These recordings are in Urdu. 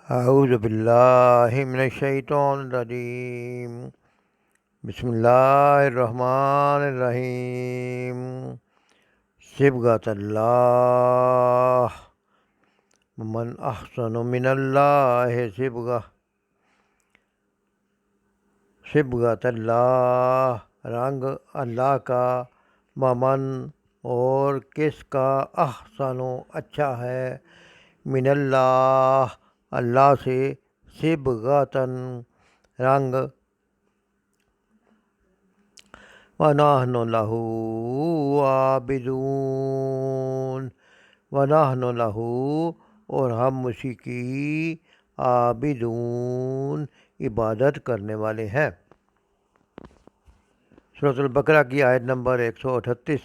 اعوذ باللہ من الشیطان الرجیم، بسم اللہ الرحمن الرحیم۔ صبغۃ اللہ، من احسن من اللہ صبغۃ اللہ، رنگ اللہ کا، ممن اور کس کا، احسن اچھا ہے، من اللہ اللہ سے، صبغۃً رنگ، وَنَحْنُ لَهُ عَابِدُونَ، وَنَحْنُ لَهُ اور ہم اسی کی، عابدون عبادت کرنے والے ہیں۔ سورۃ البقرہ کی آیت نمبر 138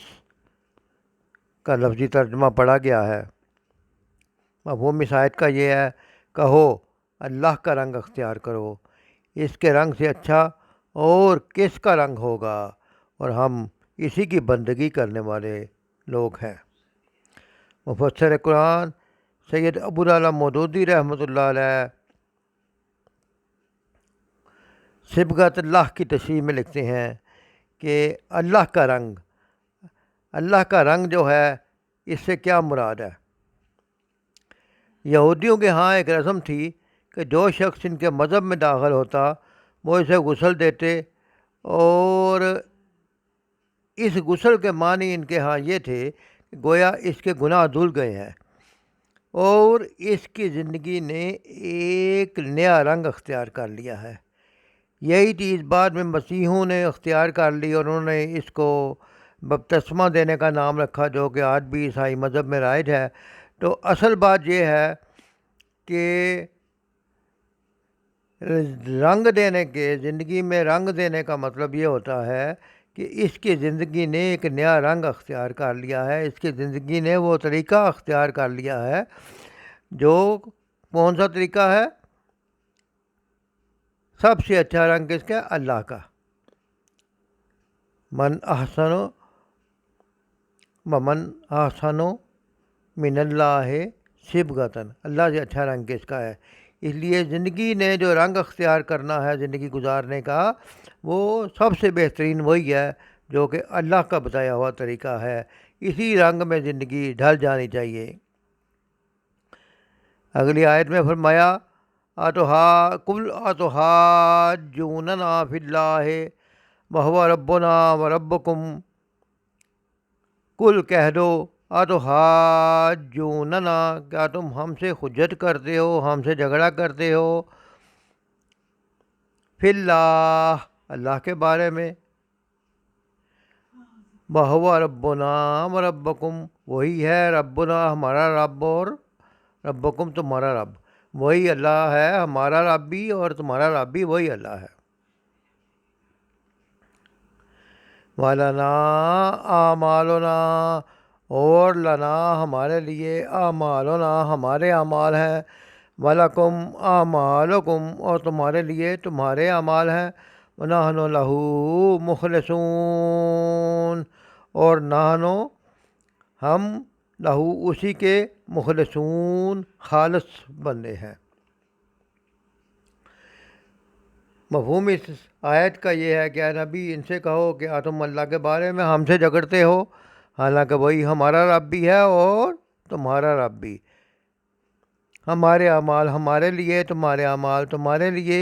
کا لفظی ترجمہ پڑھا گیا ہے۔ مفہوم اس آیت کا یہ ہے، کہو اللہ کا رنگ اختیار کرو، اس کے رنگ سے اچھا اور کس کا رنگ ہوگا، اور ہم اسی کی بندگی کرنے والے لوگ ہیں۔ مفسر قرآن سید ابو العلا مودودی رحمۃ اللہ علیہ صبغۃ اللہ کی تشریح میں لکھتے ہیں کہ اللہ کا رنگ جو ہے، اس سے کیا مراد ہے؟ یہودیوں کے ہاں ایک رسم تھی کہ جو شخص ان کے مذہب میں داخل ہوتا وہ اسے غسل دیتے، اور اس غسل کے معنی ان کے ہاں یہ تھے کہ گویا اس کے گناہ دھل گئے ہیں اور اس کی زندگی نے ایک نیا رنگ اختیار کر لیا ہے۔ یہی چیز بعد میں مسیحیوں نے اختیار کر لی اور انہوں نے اس کو بپتسمہ دینے کا نام رکھا، جو کہ آج بھی عیسائی مذہب میں رائج ہے۔ تو اصل بات یہ ہے کہ زندگی میں رنگ دینے کا مطلب یہ ہوتا ہے کہ اس کی زندگی نے ایک نیا رنگ اختیار کر لیا ہے، اس کی زندگی نے وہ طریقہ اختیار کر لیا ہے، جو کون سا طریقہ ہے؟ سب سے اچھا رنگ کس کا؟ اللہ کا۔ من احسن من اللہ صبغۃً، اللہ سے اچھا رنگ کس کا ہے؟ اس لیے زندگی نے جو رنگ اختیار کرنا ہے زندگی گزارنے کا، وہ سب سے بہترین وہی ہے جو کہ اللہ کا بتایا ہوا طریقہ ہے۔ اسی رنگ میں زندگی ڈھل جانی چاہیے۔ اگلی آیت میں فرمایا، قُلْ أَتُحَاجُّونَنَا فِي اللَّهِ وَهُوَ رَبُّنَا وَرَبُّكُمْ، کل کہہ دو، أَتُحَاجُّونَنَا، کیا تم ہم سے حجت کرتے ہو، ہم سے جھگڑا کرتے ہو، فِي اللَّهِ اللہ کے بارے میں، وَهُوَ رَبُّنَا وَرَبُّكُمْ وہی ہے ربنا ہمارا رب اور ربکم تمہارا رب، وہی اللہ ہے ہمارا رب بھی اور تمہارا رب بھی وہی اللہ ہے۔ وَلَنَا أَعْمَالُنَا، اور لنا ہمارے لیے، أَعْمَالُنَا ہمارے اعمال ہیں، وَلَكُمْ أَعْمَالُكُمْ اور تمہارے لیے تمہارے اعمال ہیں، وَنَحْنُ لَهُ مُخْلِصُونَ اور ہم لہو اسی کے، مخلصون خالص بندے ہیں۔ مفہوم اس آیت کا یہ ہے کہ اے نبی ان سے کہو کہ تم اللہ کے بارے میں ہم سے جھگڑتے ہو، حالانکہ وہی ہمارا رب بھی ہے اور تمہارا رب بھی۔ ہمارے اعمال ہمارے لیے، تمہارے اعمال تمہارے لیے،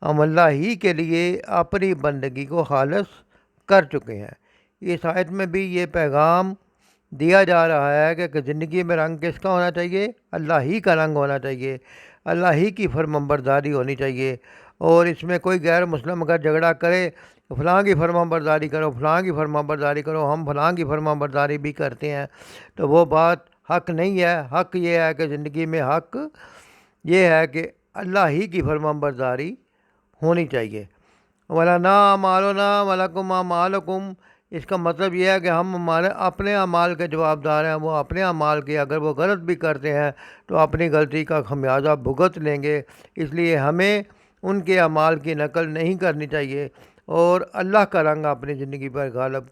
ہم اللہ ہی کے لیے اپنی بندگی کو خالص کر چکے ہیں۔ اس آیت میں بھی یہ پیغام دیا جا رہا ہے کہ زندگی میں رنگ کس کا ہونا چاہیے؟ اللہ ہی کا رنگ ہونا چاہیے، اللہ ہی کی فرمانبرداری ہونی چاہیے، اور اس میں کوئی غیر مسلم اگر جھگڑا کرے تو فلاں کی فرمانبرداری کرو، فلاں کی فرمانبرداری کرو، ہم فلاں کی فرمانبرداری بھی کرتے ہیں، تو وہ بات حق نہیں ہے۔ حق یہ ہے کہ زندگی میں حق یہ ہے کہ اللہ ہی کی فرمانبرداری ہونی چاہیے۔ وَلَنَا أَعْمَالُنَا وَلَكُمْ أَعْمَالُكُمْ، اس کا مطلب یہ ہے کہ ہم ہمارے اپنے اعمال کے جواب دار ہیں، وہ اپنے اعمال کے، اگر وہ غلط بھی کرتے ہیں تو اپنی غلطی کا خمیازہ بھگت لیں گے، اس لیے ہمیں ان کے اعمال کی نقل نہیں کرنی چاہیے، اور اللہ کا رنگ اپنی زندگی پر غالب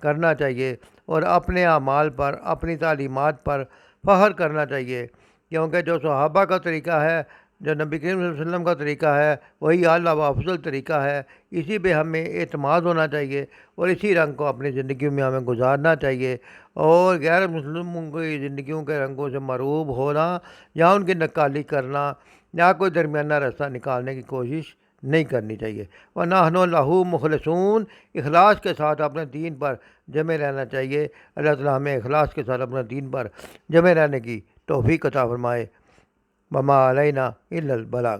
کرنا چاہیے، اور اپنے اعمال پر، اپنی تعلیمات پر فخر کرنا چاہیے، کیونکہ جو صحابہ کا طریقہ ہے جو نبی کریم صلی اللہ علیہ وسلم کا طریقہ ہے وہی اعلیٰ و افضل طریقہ ہے، اسی پہ ہمیں اعتماد ہونا چاہیے اور اسی رنگ کو اپنی زندگیوں میں ہمیں گزارنا چاہیے، اور غیر مسلموں کی زندگیوں کے رنگوں سے مرعوب ہونا یا ان کی نقالی کرنا یا کوئی درمیانہ راستہ نکالنے کی کوشش نہیں کرنی چاہیے۔ وَنَحْنُ لَهُ مُخْلِصُونَ، اخلاص کے ساتھ اپنے دین پر جمے رہنا چاہیے۔ اللہ تعالیٰ ہمیں اخلاص کے ساتھ اپنے دین پر جمے رہنے کی توفیق عطا فرمائے۔ وما علینا الا البلاغ۔